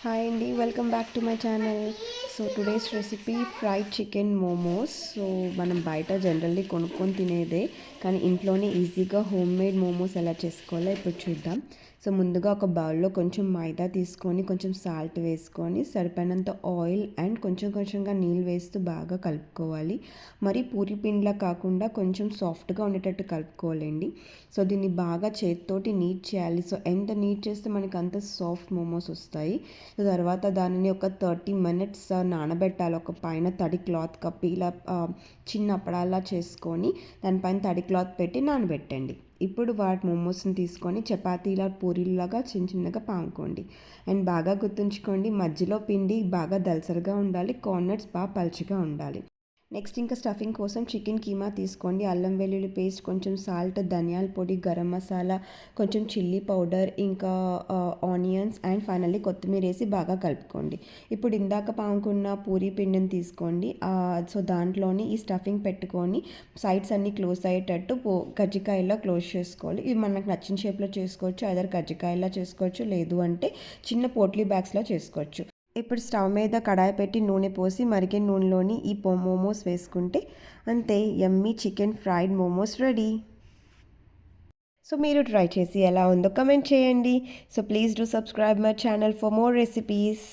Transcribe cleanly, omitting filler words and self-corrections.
Hi అండి, welcome back to my channel. So today's recipe fried chicken momos. So మనం బయట generally కొనుక్కొని తినేదే, కానీ ఇంట్లోనే ఈజీగా హోమ్ మేడ్ మోమోస్ ఎలా చేసుకోవాలో ఇప్పుడు చూద్దాం. సో ముందుగా ఒక బౌల్లో కొంచెం మైదా తీసుకొని కొంచెం సాల్ట్ వేసుకొని సరిపడినంత ఆయిల్ అండ్ కొంచెం కొంచెంగా నీళ్ళు వేస్తూ బాగా కలుపుకోవాలి. మరి పూరి పిండిలా కాకుండా కొంచెం సాఫ్ట్గా ఉండేటట్టు కలుపుకోవాలండి. సో దీన్ని బాగా చేతితోటి నీట్ చేయాలి. సో ఎంత నీట్ చేస్తే మనకి అంత సాఫ్ట్ మోమోస్ వస్తాయి. తర్వాత దానిని ఒక 30 మినిట్స్ నానబెట్టాలి. ఒక పైన తడి క్లాత్ కప్పి ఇలా చిన్న అప్పడాలా చేసుకొని దానిపైన తడి క్లాత్ పెట్టి నానబెట్టండి. ఇప్పుడు వాటి మోమోస్ని తీసుకొని చపాతీలా పూరీలాగా చిన్న చిన్నగా పాముకోండి. అండ్ బాగా గుర్తుంచుకోండి, మధ్యలో పిండి బాగా దలసరిగా ఉండాలి, కార్నర్స్ బాగా పలుచగా ఉండాలి. నెక్స్ట్ ఇంకా స్టఫింగ్ కోసం చికెన్ కీమా తీసుకోండి. అల్లం వెల్లుల్లి పేస్ట్, కొంచెం సాల్ట్, ధనియాల పొడి, గరం మసాలా, కొంచెం చిల్లీ పౌడర్, ఇంకా ఆనియన్స్ అండ్ ఫైనల్లీ కొత్తిమీర వేసి బాగా కలుపుకోండి. ఇప్పుడు ఇందాక పాముకున్న పూరీ పిండిని తీసుకోండి. సో దాంట్లోని ఈ స్టఫింగ్ పెట్టుకొని సైడ్స్ అన్నీ క్లోజ్ అయ్యేటట్టు కజ్జికాయలా క్లోజ్ చేసుకోవాలి. ఇవి మనకు నచ్చిన షేప్లో చేసుకోవచ్చు. ఐదర్ కజ్జికాయలా చేసుకోవచ్చు, లేదు అంటే చిన్న పోట్లీ బ్యాగ్స్లో చేసుకోవచ్చు. ఇప్పుడు స్టవ్ మీద కడాయి పెట్టి నూనె పోసి మరిగే నూనెలోని ఈ మోమోస్ వేసుకుంటే అంతే, యమ్మీ chicken fried momos ready. So మీరు ట్రై చేసి ఎలా ఉందో కమెంట్ చేయండి. So please do subscribe my channel for more recipes.